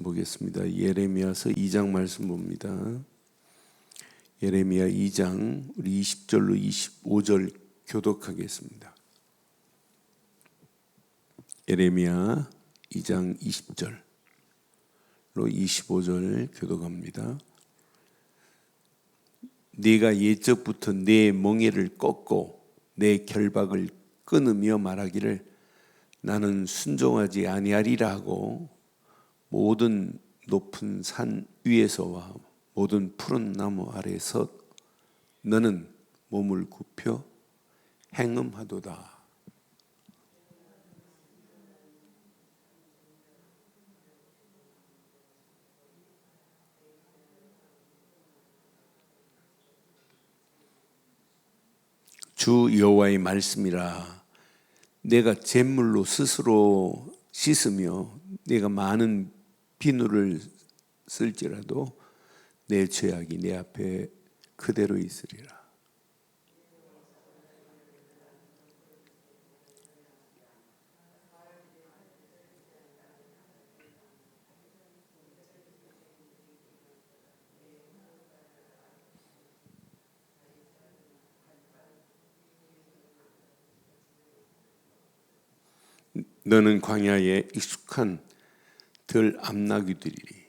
보겠습니다. 예레미야서 2장 말씀 봅니다. 예레미야 2장 우리 20절로 25절 교독하겠습니다. 예레미야 2장 20절로 25절 교독합니다. 네가 옛적부터 내 멍에를 꺾고 내 결박을 끊으며 말하기를 나는 순종하지 아니하리라 하고 모든 높은 산 위에서와 모든 푸른 나무 아래에서 너는 몸을 굽혀 행음하도다. 주 여호와의 말씀이라. 내가 잿물로 스스로 씻으며 내가 많은 비누를 쓸지라도 내 죄악이 내 앞에 그대로 있으리라. 너는 광야에 익숙한 들 암나귀들이리.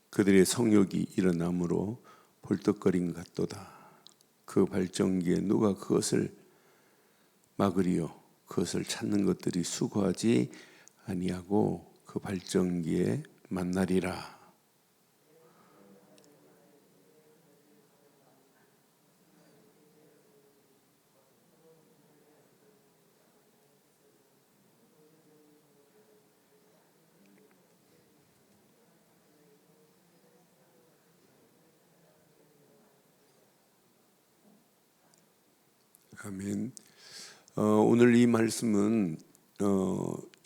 그들의 성욕이 일어나므로 벌떡거림 같도다. 그 발전기에 누가 그것을 막으리요? 그것을 찾는 것들이 수고하지 아니하고 그 발전기에 만나리라. 아멘. 오늘 이 말씀은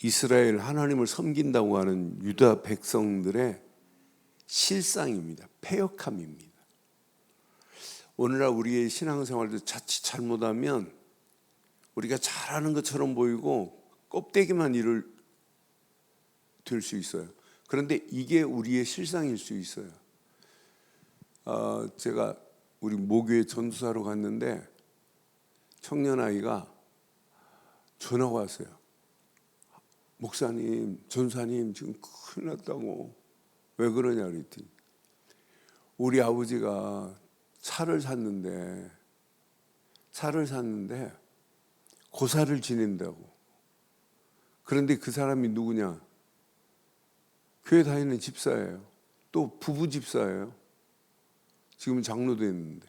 이스라엘 하나님을 섬긴다고 하는 유다 백성들의 실상입니다. 패역함입니다. 오늘날 우리의 신앙생활도 자칫 잘못하면 우리가 잘하는 것처럼 보이고 껍데기만 일을 될 수 있어요. 그런데 이게 우리의 실상일 수 있어요. 제가 우리 모교에 전도사로 갔는데 청년 아이가 전화가 왔어요. 목사님, 전사님 지금 큰일 났다고. 왜 그러냐 그랬더니 우리 아버지가 차를 샀는데 고사를 지낸다고. 그런데 그 사람이 누구냐? 교회 다니는 집사예요. 또 부부 집사예요. 지금은 장로도 했는데.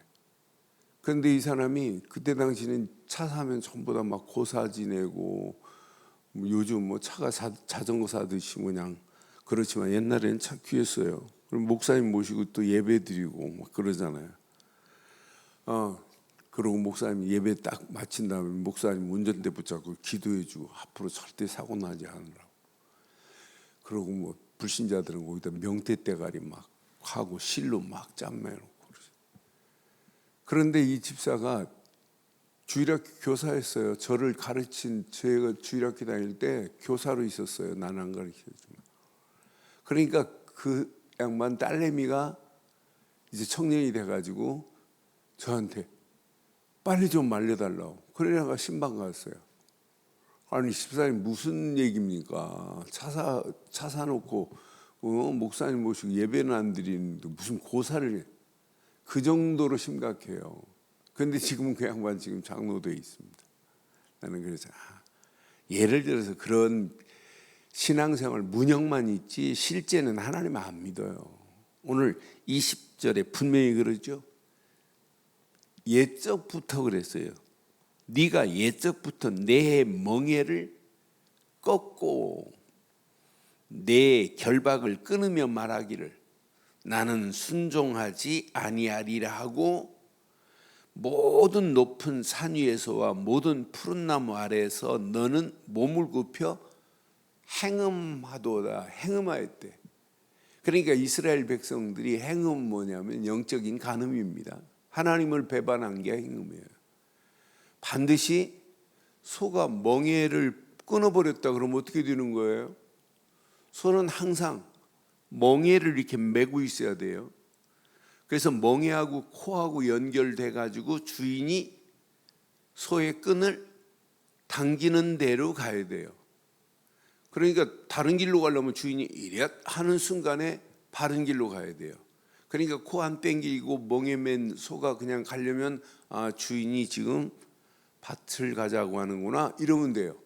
그런데 이 사람이 그때 당시는 차 사면 전부 다 막 고사 지내고 요즘 뭐 차가 자전거 사듯이 그냥 그렇지만 옛날에는 차 귀했어요. 그럼 목사님 모시고 또 예배 드리고 막 그러잖아요. 그러고 목사님 예배 딱 마친 다음에 목사님 운전대 붙잡고 기도해주고 앞으로 절대 사고 나지 않으라고. 그러고 뭐 불신자들은 거기다 명태 대가리 막 하고 실로 막 짬매놓고. 그런데 이 집사가 주일학교 교사였어요. 저를 가르친, 제가 주일학교 다닐 때 교사로 있었어요. 나는 안 가르쳐주지만. 그러니까 그 양반 딸내미가 이제 청년이 돼가지고 저한테 빨리 좀 말려달라고. 그래 내가 신방 갔어요. 아니 집사님 무슨 얘기입니까? 차 사놓고 목사님 모시고 예배는 안 드리는데 무슨 고사를 해. 그 정도로 심각해요. 그런데 지금은 그 양반 지금 장로되어 있습니다. 나는 그래서 예를 들어서 그런 신앙생활 문형만 있지 실제는 하나님 안 믿어요. 오늘 20절에 분명히 그러죠. 옛적부터 그랬어요. 네가 옛적부터 내 멍에를 꺾고 내 결박을 끊으며 말하기를 나는 순종하지 아니하리라 하고 모든 높은 산 위에서와 모든 푸른 나무 아래에서 너는 몸을 굽혀 행음하도다. 행음하였대. 그러니까 이스라엘 백성들이 행음 뭐냐면 영적인 간음입니다. 하나님을 배반한 게 행음이에요. 반드시 소가 멍에를 끊어버렸다 그러면 어떻게 되는 거예요? 소는 항상 멍에를 이렇게 메고 있어야 돼요. 그래서 멍에하고 코하고 연결돼 가지고 주인이 소의 끈을 당기는 대로 가야 돼요. 그러니까 다른 길로 가려면 주인이 이래 하는 순간에 바른 길로 가야 돼요. 그러니까 코 안 땡기고 멍에 맨 소가 그냥 가려면 주인이 지금 밭을 가자고 하는구나 이러면 돼요.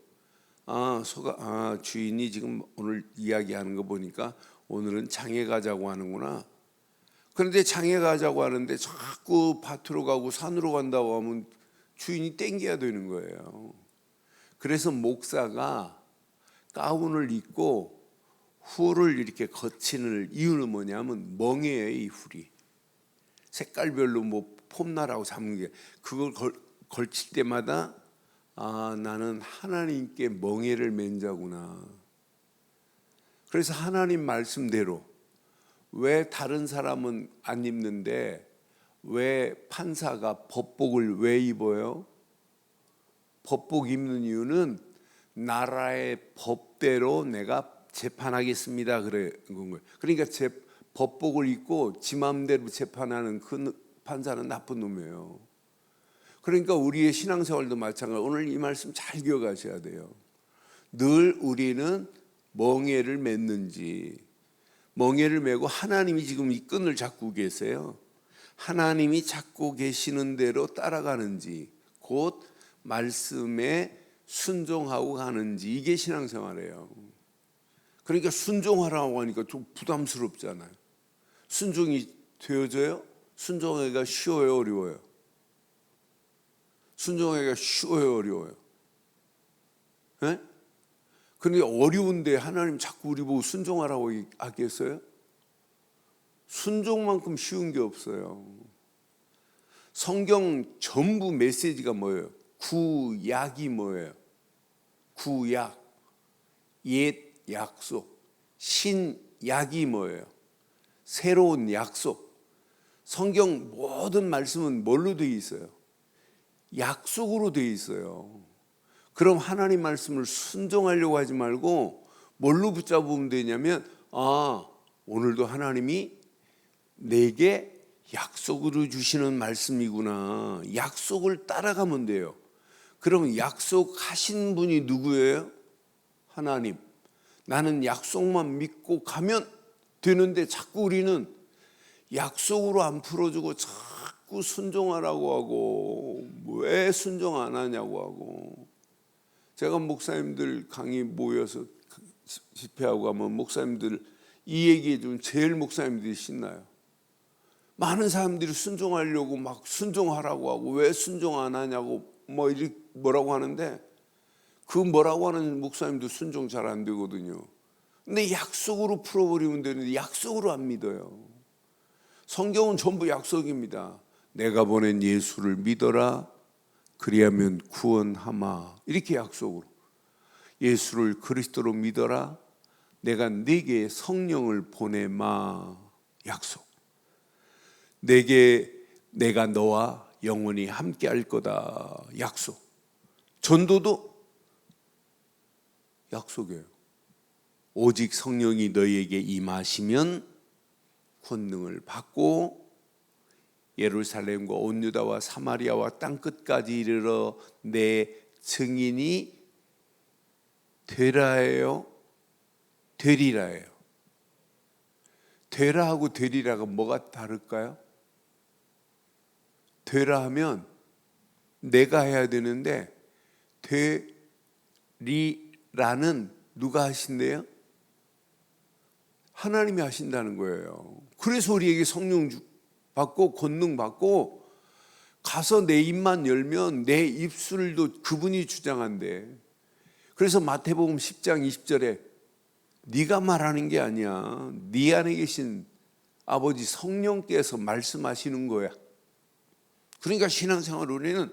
소가 주인이 지금 오늘 이야기하는 거 보니까 오늘은 장에 가자고 하는구나. 그런데 장에 가자고 하는데 자꾸 밭으로 가고 산으로 간다고 하면 주인이 땡겨야 되는 거예요. 그래서 목사가 가운을 입고 훌을 이렇게 거치는 이유는 뭐냐면 멍에예요. 이 훌이 색깔별로 뭐 폼나라고 잡는 게 그걸 걸칠 때마다 나는 하나님께 멍에를 맨 자구나. 그래서 하나님 말씀대로 왜 다른 사람은 안 입는데 왜 판사가 법복을 왜 입어요? 법복 입는 이유는 나라의 법대로 내가 재판하겠습니다 그런 거예요. 그러니까 법복을 입고 지 마음대로 재판하는 그 판사는 나쁜 놈이에요. 그러니까 우리의 신앙생활도 마찬가지로 오늘 이 말씀 잘 기억하셔야 돼요. 늘 우리는 멍에를 맺는지, 멍에를 메고 하나님이 지금 이 끈을 잡고 계세요. 하나님이 잡고 계시는 대로 따라가는지, 곧 말씀에 순종하고 가는지, 이게 신앙생활이에요. 그러니까 순종하라고 하니까 좀 부담스럽잖아요. 순종이 되어져요? 순종하기가 쉬워요, 어려워요? 순종하기가 쉬워요, 어려워요? 네? 그런데 어려운데 하나님 자꾸 우리 보고 순종하라고 하겠어요? 순종만큼 쉬운 게 없어요. 성경 전부 메시지가 뭐예요? 구약이 뭐예요? 구약, 옛 약속, 신약이 뭐예요? 새로운 약속. 성경 모든 말씀은 뭘로 되어 있어요? 약속으로 되어 있어요. 그럼 하나님 말씀을 순종하려고 하지 말고 뭘로 붙잡으면 되냐면 오늘도 하나님이 내게 약속으로 주시는 말씀이구나. 약속을 따라가면 돼요. 그럼 약속하신 분이 누구예요? 하나님. 나는 약속만 믿고 가면 되는데 자꾸 우리는 약속으로 안 풀어주고 자꾸 순종하라고 하고 왜 순종 안 하냐고 하고. 제가 목사님들 강의 모여서 집회하고 가면 목사님들 이 얘기해 주면 제일 목사님들이 신나요. 많은 사람들이 순종하려고 막 순종하라고 하고 왜 순종 안 하냐고 뭐라고 하는데 그 뭐라고 하는 목사님도 순종 잘 안 되거든요. 근데 약속으로 풀어버리면 되는데 약속으로 안 믿어요. 성경은 전부 약속입니다. 내가 보낸 예수를 믿어라. 그리하면 구원하마. 이렇게 약속으로. 예수를 그리스도로 믿어라. 내가 네게 성령을 보내마. 약속. 내가 너와 영원히 함께 할 거다. 약속. 전도도 약속이에요. 오직 성령이 너희에게 임하시면 권능을 받고 예루살렘과 온 유다와 사마리아와 땅끝까지 이르러 내 증인이 되라예요? 되리라예요? 되라하고 되리라가 뭐가 다를까요? 되라 하면 내가 해야 되는데 되리라는 누가 하신대요? 하나님이 하신다는 거예요. 그래서 우리에게 성령 받고 권능 받고 가서 내 입만 열면 내 입술도 그분이 주장한대. 그래서 마태복음 10장 20절에 네가 말하는 게 아니야. 네 안에 계신 아버지 성령께서 말씀하시는 거야. 그러니까 신앙생활 우리는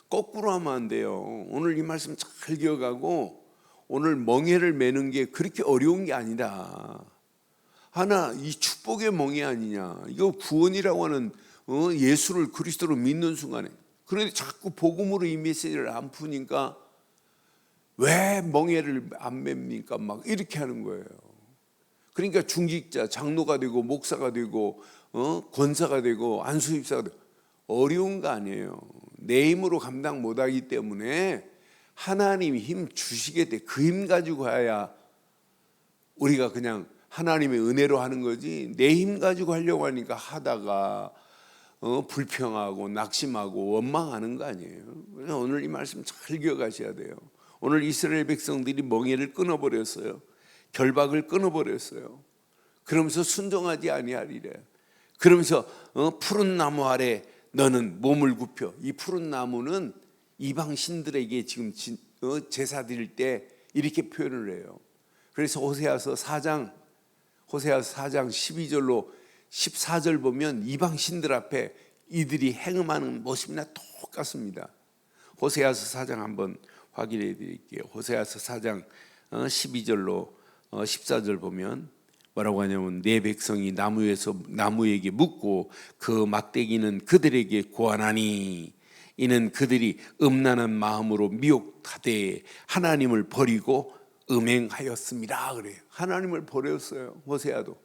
거꾸로 하면 안 돼요. 오늘 이 말씀 잘 기억하고 오늘 멍에를 매는 게 그렇게 어려운 게 아니다. 하나 이 축복의 멍에 아니냐. 이거 구원이라고 하는 예수를 그리스도로 믿는 순간에. 그런데 자꾸 복음으로 이 메시지를 안 푸니까 왜 멍에를 안 맵니까? 막 이렇게 하는 거예요. 그러니까 중직자, 장로가 되고 목사가 되고 권사가 되고 안수집사가 되고 어려운 거 아니에요. 내 힘으로 감당 못하기 때문에 하나님이 힘 주시게 돼. 그 힘 가지고 해야 우리가 그냥 하나님의 은혜로 하는 거지, 내 힘 가지고 하려고 하니까 하다가 불평하고 낙심하고 원망하는 거 아니에요. 오늘 이 말씀 잘 기억하셔야 돼요. 오늘 이스라엘 백성들이 멍에를 끊어버렸어요. 결박을 끊어버렸어요. 그러면서 순종하지 아니하리래. 그러면서 푸른 나무 아래 너는 몸을 굽혀. 이 푸른 나무는 이방 신들에게 지금 제사 드릴 때 이렇게 표현을 해요. 그래서 호세아서 4장 12절로 14절 보면 이방 신들 앞에 이들이 행음하는 모습이나 똑같습니다. 호세아서 4장 한번 확인해 드릴게요. 호세아서 4장 12절로 14절 보면 뭐라고 하냐면 내 백성이 나무에서 나무에게 묻고 그 막대기는 그들에게 고하나니 이는 그들이 음란한 마음으로 미혹하되 하나님을 버리고 음행하였습니다. 그래요. 하나님을 버렸어요. 호세아도.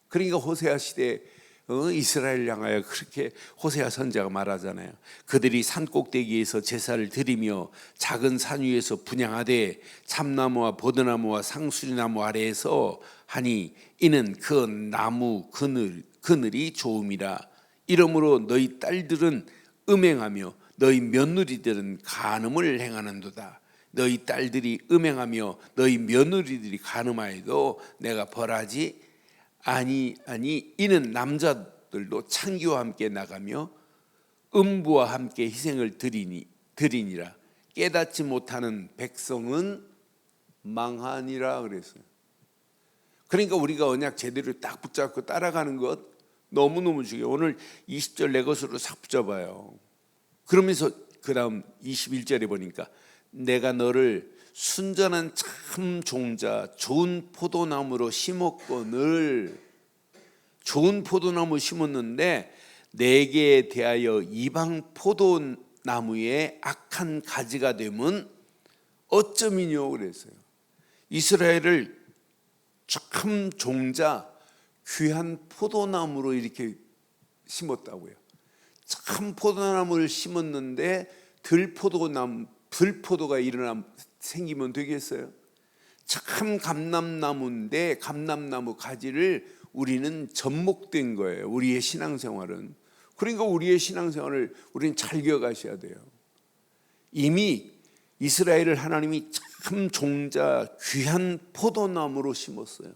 그러니까 호세아 시대에 이스라엘 향하여 그렇게 호세아 선지자가 말하잖아요. 그들이 산 꼭대기에서 제사를 드리며 작은 산 위에서 분향하되 참나무와 보드나무와 상수리나무 아래에서 하니 이는 그 나무 그늘이 좋음이라. 이러므로 너희 딸들은 음행하며 너희 며느리들은 간음을 행하는도다. 너희 딸들이 음행하며 너희 며느리들이 간음하여도 내가 벌하지 아니 이는 남자들도 창기와 함께 나가며 음부와 함께 희생을 드리니라. 깨닫지 못하는 백성은 망하니라 그랬어요. 그러니까 우리가 언약 제대로 딱 붙잡고 따라가는 것 너무너무 중요해요. 오늘 20절 내 것으로 싹 붙잡아요. 그러면서 그 다음 21절에 보니까 내가 너를 순전한 참 종자 좋은 포도나무로 심었거늘. 좋은 포도나무 심었는데 내게 대하여 이방 포도나무의 악한 가지가 되면 어쩌미뇨 그랬어요. 이스라엘을 참 종자 귀한 포도나무로 이렇게 심었다고요. 참 포도나무를 심었는데 들포도가 생기면 되겠어요? 참 감람나무인데 감람나무 가지를 우리는 접목된 거예요. 우리의 신앙생활은. 그러니까 우리의 신앙생활을 우리는 잘 기억하셔야 돼요. 이미 이스라엘을 하나님이 참 종자 귀한 포도나무로 심었어요.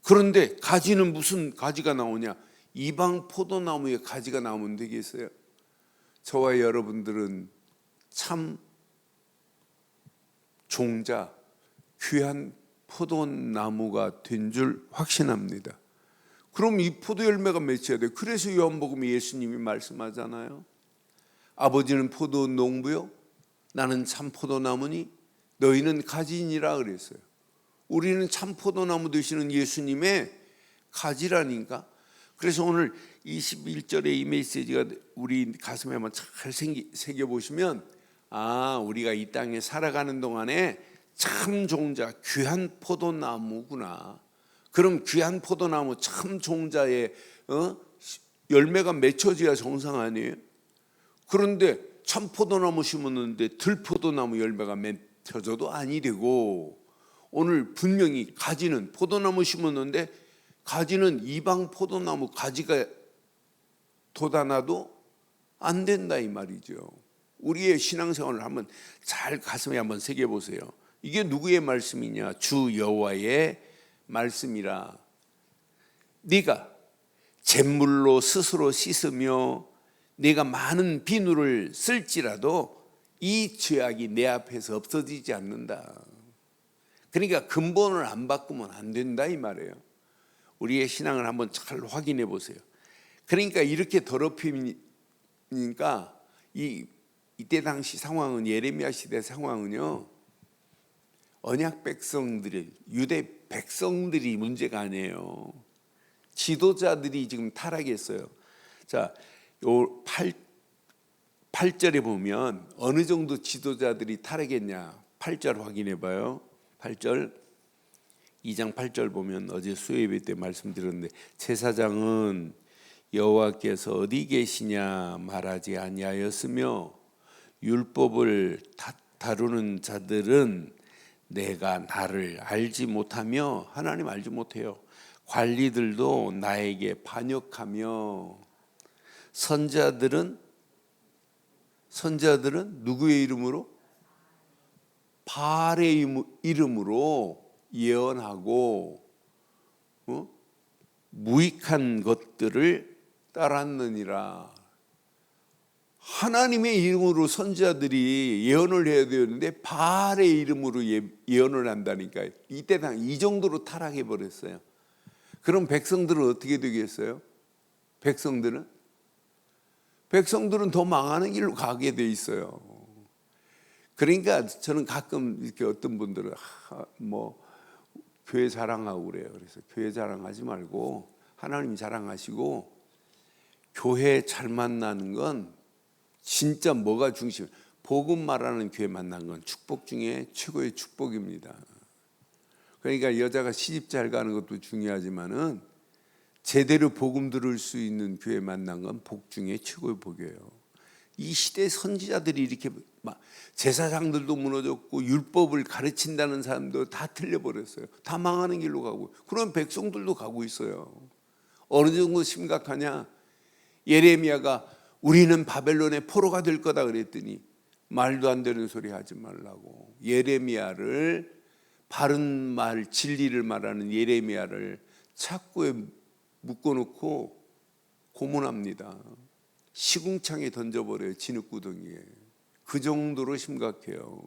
그런데 가지는 무슨 가지가 나오냐? 이방 포도나무의 가지가 나오면 되겠어요? 저와 여러분들은 참 종자 귀한 포도나무가 된 줄 확신합니다. 그럼 이 포도 열매가 맺혀야 돼요. 그래서 요한복음에 예수님이 말씀하잖아요. 아버지는 포도 농부요 나는 참 포도나무니 너희는 가지니라 그랬어요. 우리는 참 포도나무 되시는 예수님의 가지라니까. 그래서 오늘 21절의 이 메시지가 우리 가슴에 한번 잘 새겨보시면 우리가 이 땅에 살아가는 동안에 참 종자 귀한 포도나무구나. 그럼 귀한 포도나무 참 종자의 열매가 맺혀져야 정상 아니에요? 그런데 참 포도나무 심었는데 들포도나무 열매가 맺혀져도 아니 되고, 오늘 분명히 가지는 포도나무 심었는데 가지는 이방 포도나무 가지가 돋아나도 안 된다 이 말이죠. 우리의 신앙생활을 한번 잘 가슴에 한번 새겨보세요. 이게 누구의 말씀이냐? 주 여호와의 말씀이라. 네가 잿물로 스스로 씻으며 네가 많은 비누를 쓸지라도 이 죄악이 내 앞에서 없어지지 않는다. 그러니까 근본을 안 바꾸면 안 된다 이 말이에요. 우리의 신앙을 한번 잘 확인해 보세요. 그러니까 이렇게 더럽히니까 이때 당시 상황은, 예레미야 시대 상황은요, 언약 백성들이, 유대 백성들이 문제가 아니에요. 지도자들이 지금 타락했어요. 자, 요 8절에 보면 어느 정도 지도자들이 타락했냐? 8절 확인해 봐요. 8절. 2장 8절 보면 어제 수요예배 때 말씀드렸는데 제사장은 여호와께서 어디 계시냐 말하지 아니하였으며 율법을 다루는 자들은 내가 나를 알지 못하며 하나님 알지 못해요. 관리들도 나에게 반역하며 선자들은 누구의 이름으로? 바알의 이름으로 예언하고 무익한 것들을 따랐느니라. 하나님의 이름으로 선지자들이 예언을 해야 되는데 바알의 이름으로 예언을 한다니까요. 이때 이 정도로 타락해 버렸어요. 그럼 백성들은 어떻게 되겠어요? 백성들은 더 망하는 길로 가게 돼 있어요. 그러니까 저는 가끔 이렇게 어떤 분들은 교회 자랑하고 그래요. 그래서 교회 자랑하지 말고 하나님 자랑하시고, 교회 잘 만나는 건 진짜 뭐가 중심? 복음 말하는 교회 만난 건 축복 중에 최고의 축복입니다. 그러니까 여자가 시집 잘 가는 것도 중요하지만은 제대로 복음 들을 수 있는 교회 만난 건 복 중에 최고의 복이에요. 이 시대 선지자들이 이렇게 제사장들도 무너졌고 율법을 가르친다는 사람도 다 틀려버렸어요. 다 망하는 길로 가고, 그런 백성들도 가고 있어요. 어느 정도 심각하냐? 예레미야가 우리는 바벨론의 포로가 될 거다 그랬더니 말도 안 되는 소리 하지 말라고, 예레미야를 바른 말, 진리를 말하는 예레미야를 착고에 묶어놓고 고문합니다. 시궁창에 던져버려요. 진흙구덩이에. 그 정도로 심각해요.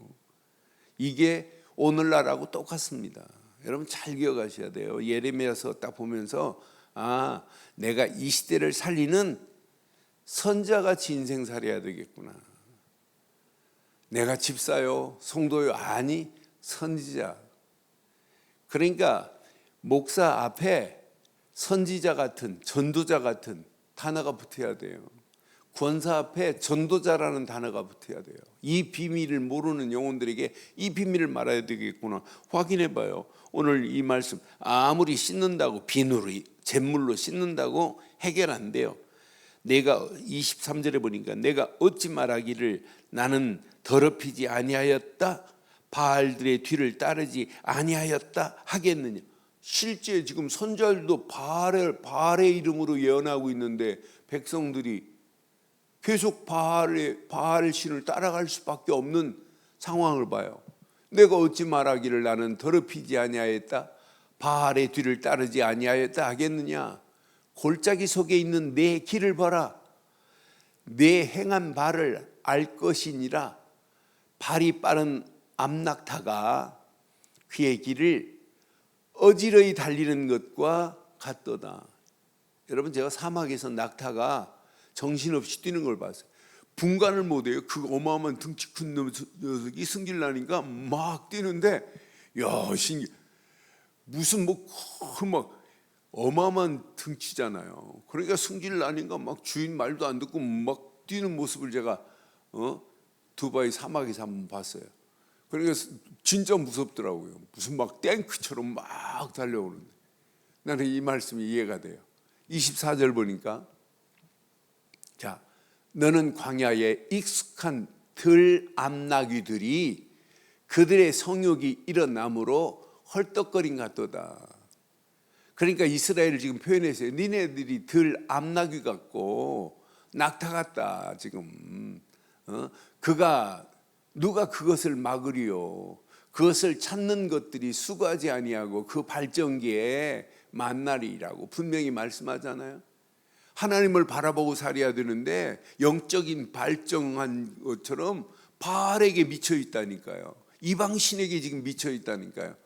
이게 오늘날하고 똑같습니다. 여러분 잘 기억하셔야 돼요. 예레미야서 딱 보면서 내가 이 시대를 살리는 선자같이 인생 살아야 되겠구나. 내가 집사요, 성도요? 아니, 선지자. 그러니까 목사 앞에 선지자 같은, 전도자 같은 단어가 붙어야 돼요. 권사 앞에 전도자라는 단어가 붙어야 돼요. 이 비밀을 모르는 영혼들에게 이 비밀을 말해야 되겠구나. 확인해 봐요. 오늘 이 말씀, 아무리 씻는다고, 비누로, 잿물로 씻는다고 해결 안 돼요. 내가 23절에 보니까 내가 어찌 말하기를 나는 더럽히지 아니하였다, 바알들의 뒤를 따르지 아니하였다 하겠느냐. 실제 지금 선지자들도 바알의 이름으로 예언하고 있는데 백성들이 계속 바알 신을 따라갈 수밖에 없는 상황을 봐요. 내가 어찌 말하기를 나는 더럽히지 아니하였다, 바알의 뒤를 따르지 아니하였다 하겠느냐. 골짜기 속에 있는 내 길을 봐라. 내 행한 바를 알 것이니라. 발이 빠른 암낙타가 그의 길을 어지러이 달리는 것과 같도다. 여러분, 제가 사막에서 낙타가 정신없이 뛰는 걸 봤어요. 분간을 못해요. 그 어마어마한 등치 큰 녀석이 승질나니까 막 뛰는데, 야, 신기. 무슨 막 어마어마한 등치잖아요. 그러니까 승질나니까 막 주인 말도 안 듣고 막 뛰는 모습을 제가 두바이 사막에서 한번 봤어요. 그러니까 진짜 무섭더라고요. 무슨 막 탱크처럼 막 달려오는데, 나는 이 말씀이 이해가 돼요. 24절 보니까, 자, 너는 광야에 익숙한 들암나귀들이 그들의 성욕이 일어남으로 헐떡거린 같도다. 그러니까 이스라엘을 지금 표현했어요. 니네들이 들암나귀 같고 낙타 같다. 지금 누가 그것을 막으리요. 그것을 찾는 것들이 수고하지 아니하고 그 발전기에 만나리라고 분명히 말씀하잖아요. 하나님을 바라보고 살아야 되는데 영적인 발전한 것처럼 바알에게 미쳐 있다니까요. 이방신에게 지금 미쳐 있다니까요.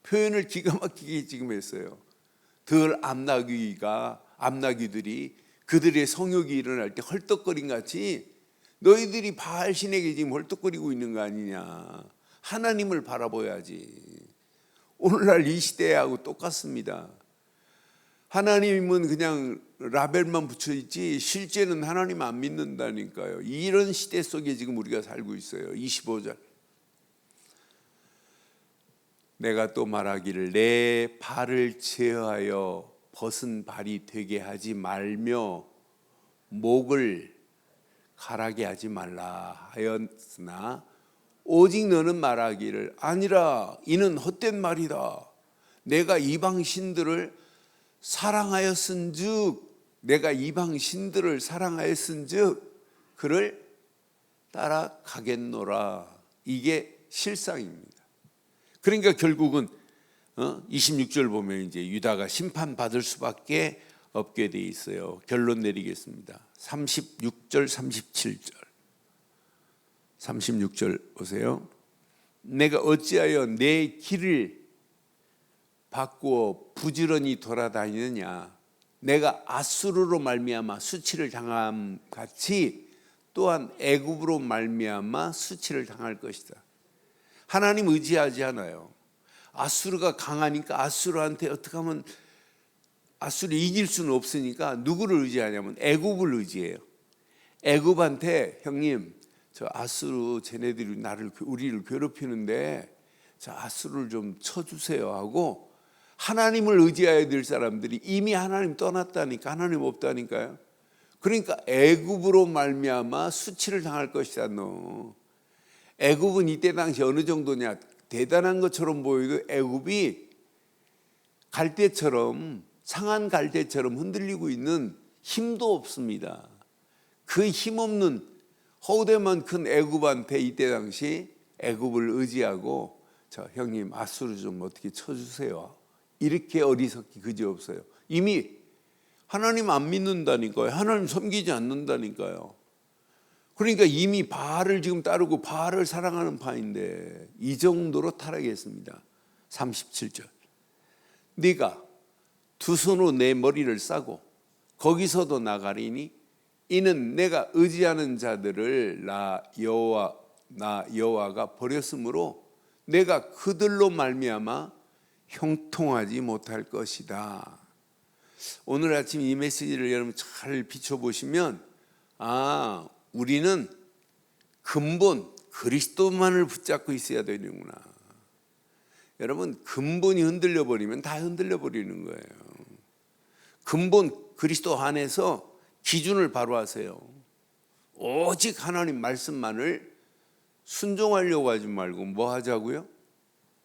표현을 기가 막히게 지금 했어요. 암나귀들이 그들의 성욕이 일어날 때 헐떡거린 같이 너희들이 바알신에게 지금 헐떡거리고 있는 거 아니냐. 하나님을 바라봐야지. 오늘날 이 시대하고 똑같습니다. 하나님은 그냥 라벨만 붙여있지 실제는 하나님 안 믿는다니까요. 이런 시대 속에 지금 우리가 살고 있어요. 25절. 내가 또 말하기를 내 발을 제어하여 벗은 발이 되게 하지 말며 목을 가라게 하지 말라 하였으나 오직 너는 말하기를 아니라 이는 헛된 말이다. 내가 이방 신들을 사랑하였은즉 내가 이방 신들을 사랑하였은즉 그를 따라가겠노라. 이게 실상입니다. 그러니까 결국은 26절 보면 이제 유다가 심판받을 수밖에 없게 돼 있어요. 결론 내리겠습니다. 36절 37절 36절 보세요. 내가 어찌하여 내 길을 바꾸어 부지런히 돌아다니느냐. 내가 아수르로 말미암아 수치를 당함 같이 또한 애굽으로 말미암아 수치를 당할 것이다. 하나님 의지하지 않아요. 아수르가 강하니까 아수르한테 어떻게 하면 아수르 이길 수는 없으니까 누구를 의지하냐면 애굽을 의지해요. 애굽한테 형님 저 아수르 쟤네들이 우리를 괴롭히는데 저 아수르를 좀 쳐주세요 하고 하나님을 의지해야 될 사람들이 이미 하나님 떠났다니까 하나님 없다니까요. 그러니까 애굽으로 말미암아 수치를 당할 것이다. 너 애굽은 이때 당시 어느 정도냐 대단한 것처럼 보이고 애굽이 갈대처럼 상한 갈대처럼 흔들리고 있는 힘도 없습니다. 그 힘없는 허우대만 큰 애굽한테 이때 당시 애굽을 의지하고 저 형님 아수르 좀 어떻게 쳐주세요. 이렇게 어리석기 그지없어요. 이미 하나님 안 믿는다니까요. 하나님 섬기지 않는다니까요. 그러니까 이미 바알을 지금 따르고 바알을 사랑하는 파인데 이 정도로 타락했습니다. 37절 네가 두 손으로 내 머리를 싸고 거기서도 나가리니 이는 내가 의지하는 자들을 나 여호와가 버렸으므로 내가 그들로 말미암아 형통하지 못할 것이다. 오늘 아침 이 메시지를 여러분 잘 비춰보시면 우리는 근본 그리스도만을 붙잡고 있어야 되는구나. 여러분 근본이 흔들려 버리면 다 흔들려 버리는 거예요. 근본 그리스도 안에서 기준을 바로 하세요. 오직 하나님 말씀만을 순종하려고 하지 말고 뭐 하자고요?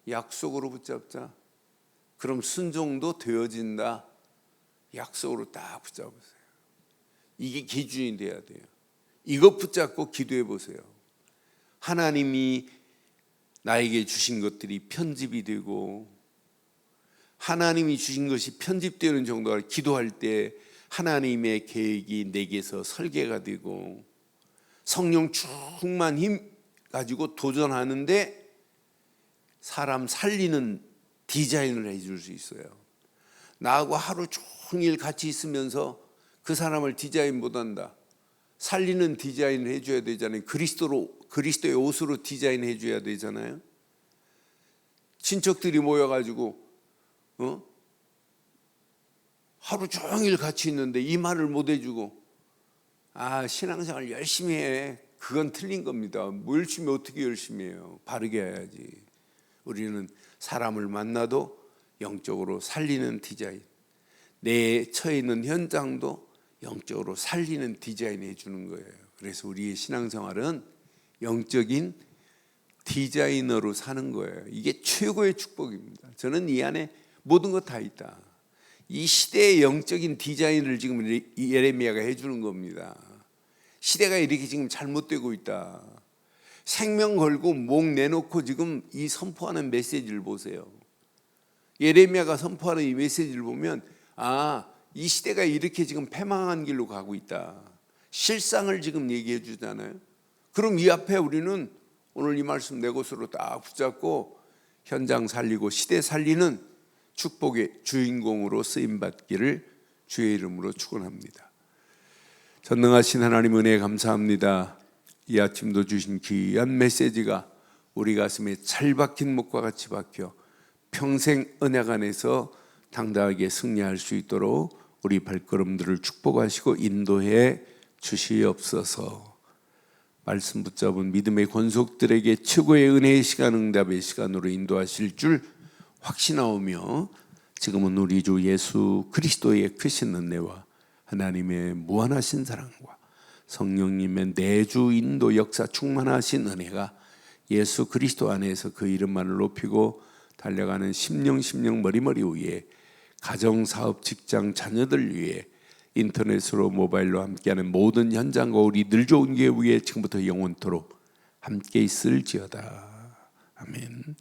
약속으로 붙잡자. 그럼 순종도 되어진다. 약속으로 딱 붙잡으세요. 이게 기준이 돼야 돼요. 이것 붙잡고 기도해 보세요. 하나님이 나에게 주신 것들이 편집이 되고 하나님이 주신 것이 편집되는 정도로 기도할 때 하나님의 계획이 내게서 설계가 되고 성령 충만 힘 가지고 도전하는데 사람 살리는 디자인을 해줄 수 있어요. 나하고 하루 종일 같이 있으면서 그 사람을 디자인 못한다. 살리는 디자인을 해줘야 되잖아요. 그리스도의 옷으로 디자인 해줘야 되잖아요. 친척들이 모여가지고 하루 종일 같이 있는데 이 말을 못 해주고 신앙생활 열심히 해. 그건 틀린 겁니다. 뭐 열심히 어떻게 열심히 해요. 바르게 해야지. 우리는 사람을 만나도 영적으로 살리는 디자인, 내 처해 있는 현장도 영적으로 살리는 디자인 해주는 거예요. 그래서 우리의 신앙생활은 영적인 디자이너로 사는 거예요. 이게 최고의 축복입니다. 저는 이 안에 모든 것 다 있다. 이 시대의 영적인 디자인을 지금 예레미야가 해주는 겁니다. 시대가 이렇게 지금 잘못되고 있다. 생명 걸고 목 내놓고 지금 이 선포하는 메시지를 보세요. 예레미야가 선포하는 이 메시지를 보면 이 시대가 이렇게 지금 패망한 길로 가고 있다. 실상을 지금 얘기해 주잖아요. 그럼 이 앞에 우리는 오늘 이 말씀 내 것으로 딱 붙잡고 현장 살리고 시대 살리는 축복의 주인공으로 쓰임받기를 주의 이름으로 축원합니다. 전능하신 하나님 은혜에 감사합니다. 이 아침도 주신 귀한 메시지가 우리 가슴에 잘 박힌 목과 같이 박혀 평생 언약 안에서 당당하게 승리할 수 있도록 우리 발걸음들을 축복하시고 인도해 주시옵소서. 말씀 붙잡은 믿음의 권속들에게 최고의 은혜의 시간, 응답의 시간으로 인도하실 줄 확신하오며 지금은 우리 주 예수 그리스도의 크신 은혜와 하나님의 무한하신 사랑과 성령님의 내주 인도 역사 충만하신 은혜가 예수 그리스도 안에서 그 이름만을 높이고 달려가는 심령 머리머리 위에 가정, 사업, 직장, 자녀들 위해 인터넷으로 모바일로 함께하는 모든 현장과 우리 늘 좋은 교회 위에 지금부터 영원토록 함께 있을지어다. 아멘.